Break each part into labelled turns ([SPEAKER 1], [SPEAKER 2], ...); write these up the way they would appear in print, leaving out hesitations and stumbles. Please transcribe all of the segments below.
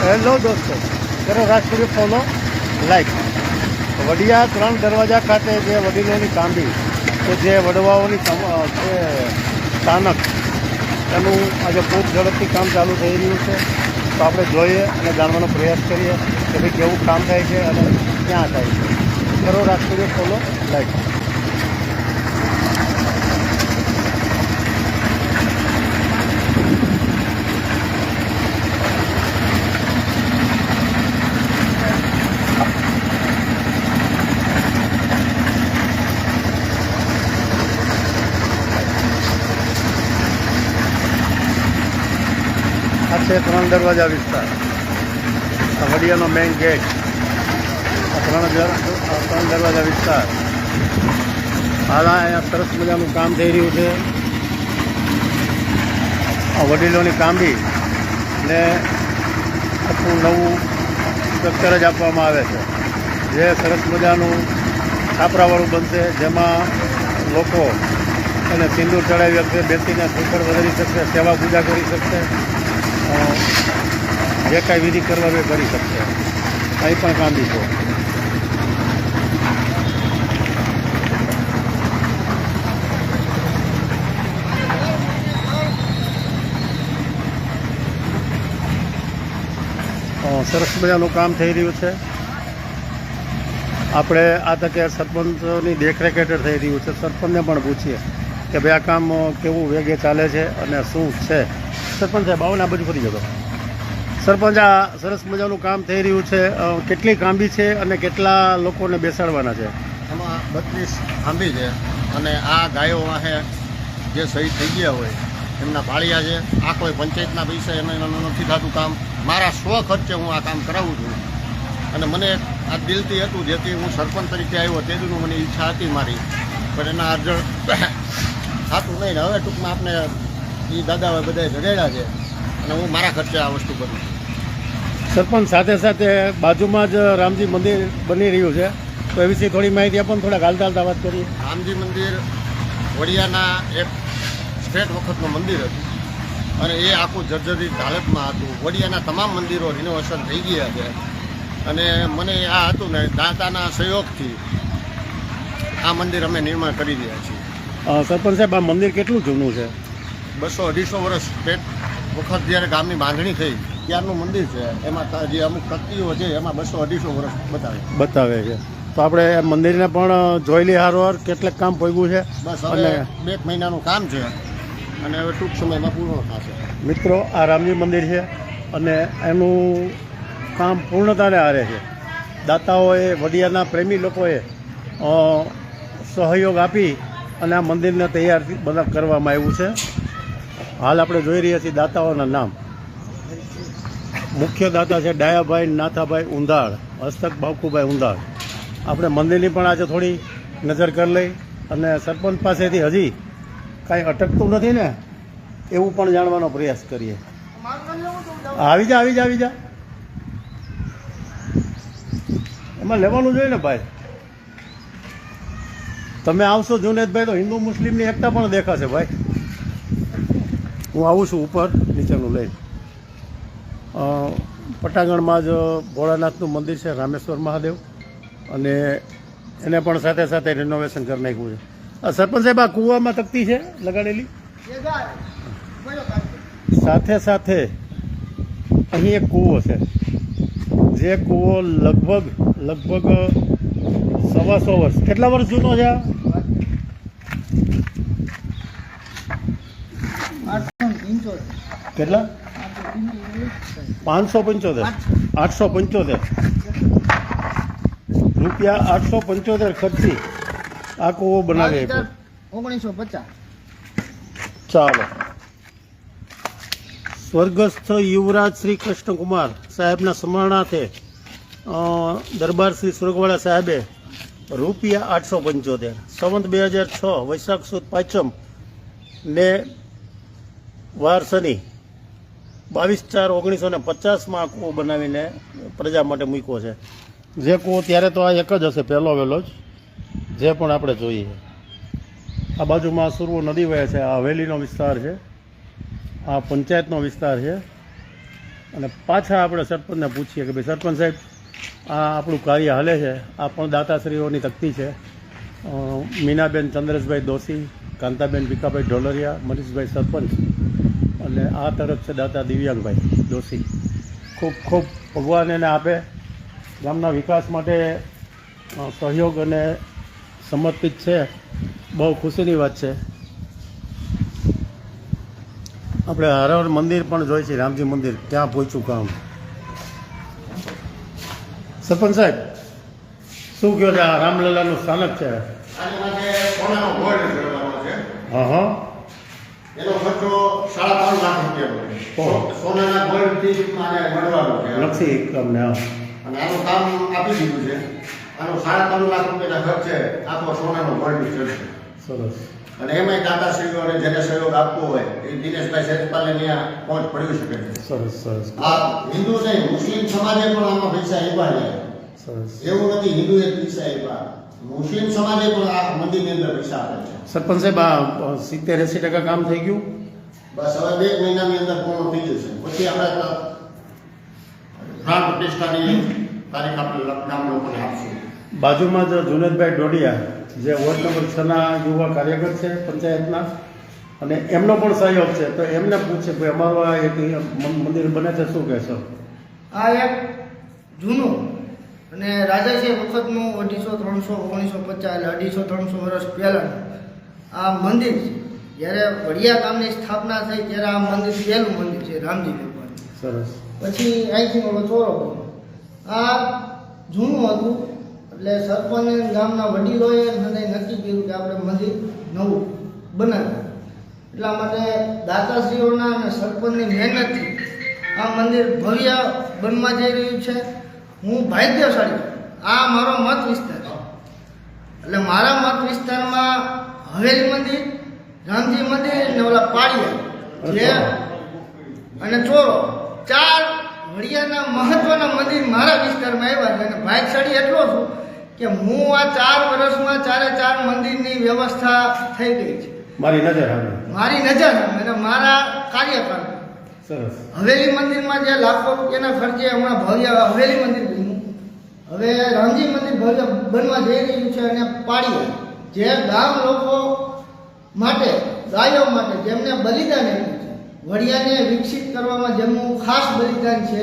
[SPEAKER 1] Hello દોસ્તો, કરો Rajpuri follow like. Vadia 3 દરવાજા ખાતે જે વડીલોની કાંબી કે જે વડવાઓની જે સ્થાનક એનું આજે ખૂબ ઝડપથી કામ ચાલુ થઈ રહ્યું છે. તો આપણે જોઈએ અને જાણવાનો પ્રયાસ કરીએ કે ભાઈ કેવું કામ થાય છે અને ક્યાં થાય છે. કરો રાજપુરી ફોલો લાઈક. આ છે 3 દરવાજા વિસ્તાર, વડિયાનો મેઇન ગેટ. આ 3 દરવાજા વિસ્તાર. હાલ અહીંયા સરસ મજાનું કામ થઈ રહ્યું છે. આ વડીલોની કામબી ને આખું નવું સ્ટ્રક્ચર જ આપવામાં આવે છે, જે સરસ મજાનું છાપરાવાળું બનશે, જેમાં લોકો અને સિંદૂર ચડાવી શકશે, બેસીને શ્રીફળ વધારી શકશે, સેવા પૂજા કરી શકશે, જે કાંઈ વિધિ કરવા એ કરી શકશે. કંઈ પણ કામબી છે. સરસ મજાનું કામ થઈ રહ્યું છે. આપણે આ તકે સરપંચની દેખરેખ હેઠળ થઈ રહ્યું છે. સરપંચને પણ પૂછીએ કે ભાઈ આ કામ કેવું વેગે ચાલે છે અને શું છે. સરપંચ સાહેબ આવો ને, આ બાજુ ફરી જતો. સરપંચ, આ સરસ મજાનું કામ થઈ રહ્યું છે. કેટલી કાંબી છે અને કેટલા લોકોને બેસાડવાના છે?
[SPEAKER 2] એમાં 32 કાંબી છે અને આ ગાયો વાહે જે શહીદ થઈ ગયા હોય એમના પાળિયા છે. આ કોઈ પંચાયતના પૈસા એનું નથી થતું કામ. મારા સ્વ ખર્ચે હું આ કામ કરાવું છું અને મને આ દિલથી હતું, જેથી હું સરપંચ તરીકે આવ્યો તેનું મને ઈચ્છા હતી મારી, પણ એના અર્જણ થતું નહીં. હવે ટૂંકમાં આપણે એ દાદા બધા જગાડ્યા છે અને હું મારા ખર્ચે આ વસ્તુ કરું છું.
[SPEAKER 1] સરપંચ, સાથે સાથે બાજુમાં જ રામજી મંદિર બની રહ્યું છે, તો એ વિશે થોડી માહિતી આપો ને. થોડાક હાલતા વાત કરીએ.
[SPEAKER 2] રામજી મંદિર વડિયાના એક સ્ટેટ વખતનું મંદિર હતું અને એ આખું જર્જરિત હાલતમાં હતું. વડિયાના તમામ મંદિરો રિનોવેશન થઈ ગયા છે અને મને આ હતું ને, દાતાના સહયોગથી આ મંદિર અમે નિર્માણ કરી રહ્યા છીએ.
[SPEAKER 1] સરપંચ સાહેબ, આ મંદિર કેટલું જૂનું છે?
[SPEAKER 2] 200-250 વર્ષ સ્ટેટ વખત જ્યારે ગામની બાંધણી થઈ ત્યારનું મંદિર છે. એમાં જે અમુક તકતીઓ છે એમાં 200-250 વર્ષ
[SPEAKER 1] બતાવે છે. તો આપણે મંદિરને પણ જોઈ લઈએ હારવાર કેટલાક કામ પહોંચ્યું છે.
[SPEAKER 2] બસ હવે 2 મહિનાનું કામ છે અને હવે ટૂંક સમયમાં પૂર્ણ થશે.
[SPEAKER 1] મિત્રો, આ રામજી મંદિર છે અને એનું કામ પૂર્ણતાને આરે છે. દાતાઓએ, વડિયાના પ્રેમી લોકોએ સહયોગ આપી અને આ મંદિરને તૈયાર બધા કરવામાં આવ્યું છે. હાલ આપણે જોઈ રહ્યા છીએ દાતાઓના નામ. મુખ્ય દાતા છે ડાયાભાઈ નાથાભાઈ ઉંધાળ, હસ્તક બાપુભાઈ ઉંધાળ. આપણે મંદિરની પણ આજે થોડી નજર કરી લઈ અને સરપંચ પાસેથી હજી કાંઈ અટકતું નથી ને એવું પણ જાણવાનો પ્રયાસ કરીએ. આવી જા. એમાં લેવાનું જોઈએ ને ભાઈ. તમે આવશો જુનેદભાઈ તો હિન્દુ મુસ્લિમની એકતા પણ દેખાશે ભાઈ. હું આવું છું ઉપર નીચેનું લઈને. પટાગણમાં જ ભોળાનાથનું મંદિર છે, રામેશ્વર મહાદેવ, અને એને પણ સાથે સાથે રિનોવેશન કરી નાખ્યું છે. સરપંચ સાહેબ, આ કૂવામાં તકતી છે લગાડેલી, સાથે સાથે અહીં એક કૂવો છે, જે કૂવો લગભગ 125 વર્ષ, કેટલા વર્ષ જૂનો છે?
[SPEAKER 3] 875.
[SPEAKER 1] કેટલા? 575. 875 રૂપિયા 875 ખર્ચી આ કૂવો બનાવી આપ્યો.
[SPEAKER 3] 1950.
[SPEAKER 1] ચાલો. સ્વર્ગસ્થ યુવરાજ શ્રી કૃષ્ણકુમાર સાહેબના સ્મરણાર્થે દરબાર શ્રી સુરગવાડા સાહેબે રૂપિયા 875 સંવત 2006 વૈશાખ સુદ પાંચમ ને વાર શનિ 22/4/1950 આ કૂવો બનાવીને પ્રજા માટે મૂક્યો છે. જે કૂવો ત્યારે તો આ એક જ હશે, પહેલો વહેલો જ, જે પણ આપણે જોઈએ. આ બાજુમાં સુરવો નદી વહે છે. આ હવેલીનો વિસ્તાર છે, આ પંચાયતનો વિસ્તાર છે અને પાછા આપણે સરપંચને પૂછીએ કે ભાઈ સરપંચ સાહેબ આ આપણું કાર્ય હાલે છે, આ પણ દાતાશ્રીઓની તકતી છે. મીનાબેન ચંદ્રેશભાઈ દોશી, કાંતાબેન ભીખાભાઈ ઢોલરિયા, મનીષભાઈ સરપંચ અને આ તરફ છે દાતા દિવ્યાંગભાઈ દોશી. ખૂબ ખૂબ ભગવાન એને આપે, ગામના વિકાસ માટે સહયોગ અને સમર્પિત છે. બહુ ખુશીની વાત છે. આપણે હરહર મંદિર પણ જોઈ છે, રામજી મંદિર ક્યાં પહોંચ્યું કામ. સરપંચ સાહેબ શું કહો છો? આ રામલલાનું સ્થાનક છે.
[SPEAKER 2] આની માટે સોનાનો ગોલ્ડ કરવાનો છે.
[SPEAKER 1] હા હા,
[SPEAKER 2] એનો ખર્ચો 3.5 લાખ રૂપિયાનો છે.
[SPEAKER 1] ઓહો.
[SPEAKER 2] સોનાના ગોલ્ડથી આને મળવાનું છે
[SPEAKER 1] લક્ષી કામને. હા,
[SPEAKER 2] અને આનું કામ આપી દીધું છે. આનો 3.5 લાખ રૂપિયાના ખર્ચે આખો સોનાનો ગોલ્ડ ચડશે.
[SPEAKER 1] સરસ.
[SPEAKER 2] અને એમાંય દાતાશ્રીઓ અને જેને સહયોગ આપવો હોય એ દિનેશભાઈ સેજપાલને ત્યાં પહોંચ પડી શકે છે.
[SPEAKER 1] સરસ સરસ
[SPEAKER 2] આ હિન્દુ નહીં, મુસ્લિમ સમાજે પણ આમાં પૈસા આપ્યા છે.
[SPEAKER 1] સરસ.
[SPEAKER 2] એવું નથી હિન્દુએ પૈસા આપ્યા, મુસ્લિમ સમાજે પણ આ મંદિરની અંદર પૈસા આપે છે.
[SPEAKER 1] સરપંચ સાહેબ આ 70-80% કામ થઈ ગયું.
[SPEAKER 2] બસ હવે 2 મહિનાની અંદર પૂર્ણ થઈ જશે. પછી આપણે પ્રાણ પ્રતિષ્ઠાની તારીખ આપણે ગામ લોકોને આપશું.
[SPEAKER 1] બાજુમાં જ જુનેદભાઈ ડોડિયા જે વોર્ડ નંબર 6ના યુવા કાર્યકર છે પંચાયતના, અને એમનો પણ સહયોગ છે. તો એમને પૂછે કે અમારું આ એક મંદિર બને છે, શું કહેશો?
[SPEAKER 3] આ એક જૂનું અને રાજાશાહી વખતનું 250-300-1950 એટલે 250-300 વર્ષ પહેલાંનું આ મંદિર છે. જ્યારે વડિયા ગામની સ્થાપના થઈ ત્યારે આ મંદિર પહેલું મંદિર છે રામજી ભગવાન.
[SPEAKER 1] સરસ.
[SPEAKER 3] પછી અહીંથી ઓલો ચોરો બન્યો. આ જૂનું હતું એટલે સરપંચ ગામના વડીલોએ મને નક્કી કર્યું કે આપણે મંદિર નવું બનાવીએ. એટલા માટે દાતાશ્રીઓના અને સરપંચની મહેનતથી આ મંદિર ભવ્ય બનવા જઈ રહ્યું છે. હું ભાગ્યશાળી છું. આ મારો મત વિસ્તાર છે. એટલે મારા મત વિસ્તારમાં હવેલી મંદિર, રામજી મંદિર અને ઓલા પાળિયા જે અને ચોરો 4 વડિયાના મહત્વના મંદિર મારા વિસ્તારમાં આવ્યા છે. અને ભાગ્યશાળી એટલો છું કે હું આ 4 વર્ષમાં 4 મંદિરની વ્યવસ્થા થઈ ગઈ છે
[SPEAKER 1] મારી નજર આવે.
[SPEAKER 3] મારી નજર અને મારા કાર્યકાળમાં.
[SPEAKER 1] સરસ.
[SPEAKER 3] હવેલી મંદિરમાં જે લાખો રૂપિયાના ખર્ચે હમણાં ભવ્ય હવેલી મંદિર બન્યું, હવે રામજી મંદિર ભવ્ય બનવા જઈ રહ્યું છે. અને પાળિયા જે ગામ લોકો માટે, ગાયો માટે જેમને બલિદાન આપ્યું છે, વડિયાને વિકસિત કરવામાં જેમનું ખાસ બલિદાન છે,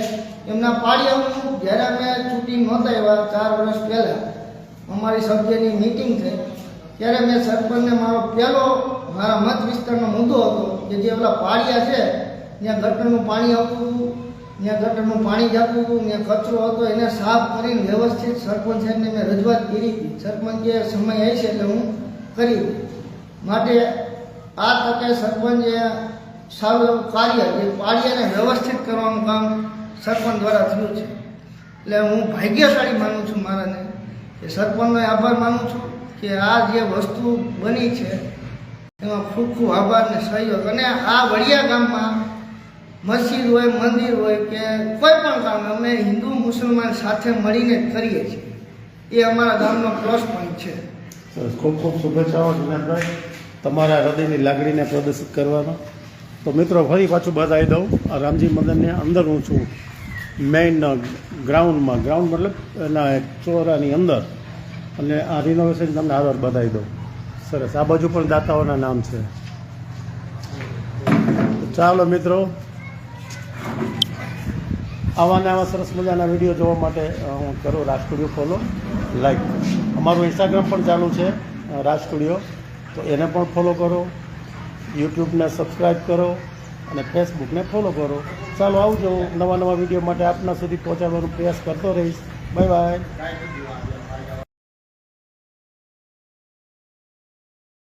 [SPEAKER 3] એમના પાળિયાનું જ્યારે અમે ચૂંટી નહોતા આવ્યા 4 વર્ષ પહેલાં અમારી સભ્યની મિટિંગ થઈ ત્યારે મેં સરપંચને મારા મત વિસ્તારનો મુદ્દો હતો કે જે ઓલા પાળિયા છે ત્યાં ગટરનું પાણી આવતું હતું, ત્યાં ગટરનું પાણી જતું હતું, ત્યાં કચરો હતો, એને સાફ કરીને વ્યવસ્થિત સરપંચ સાહેબને મેં રજૂઆત કરી હતી. સરપંચે સમય આવશે એટલે હું કરી માટે આ તકે સરપંચે સારું એવું કાર્ય જે પાળિયાને વ્યવસ્થિત કરવાનું કામ સરપંચ દ્વારા થયું છે. એટલે હું ભાગ્યશાળી માનું છું મારાને, કે સરપંચનો આભાર માનું છું કે આ જે વસ્તુ બની છે એમાં ખૂબ ખૂબ આભાર અને સહયોગ. અને આ વડિયા ગામમાં મસ્જિદ હોય, મંદિર હોય કે કોઈ પણ કામ અમે હિન્દુ મુસલમાન સાથે મળીને કરીએ છીએ. એ અમારા ગામનો પ્લસ પોઈન્ટ છે.
[SPEAKER 1] સરસ. ખૂબ ખૂબ શુભેચ્છાઓ જુનેદભાઈ, તમારા હૃદયની લાગણીને પ્રદર્શિત કરવાનો. તો મિત્રો ફરી પાછું બતાવી દઉં, આ રામજી મંદિરની અંદર હું છું, મેઇન ગ્રાઉન્ડમાં. ગ્રાઉન્ડ મતલબ એના ચોરાની અંદર. અને આ રિનોવેશન તમને આગળ બતાવી દઉં. સરસ. આ બાજુ પણ દાતાઓના નામ છે. ચાલો મિત્રો, આવા ને આવા સરસ મજાના વિડીયો જોવા માટે હું કરો રાજ સ્ટુડિયો ફોલો, લાઈક. અમારું ઇન્સ્ટાગ્રામ પણ ચાલુ છે રાજ સ્ટુડિયો, તો એને પણ ફોલો કરો. યુટ્યુબને સબસ્ક્રાઈબ કરો અને ફેસબુકને ફોલો કરો. ચાલો આવજો. નવા વિડીયો માટે આપના સુધી પહોંચાડવાનો પ્રયાસ કરતો રહીશ. Bye bye.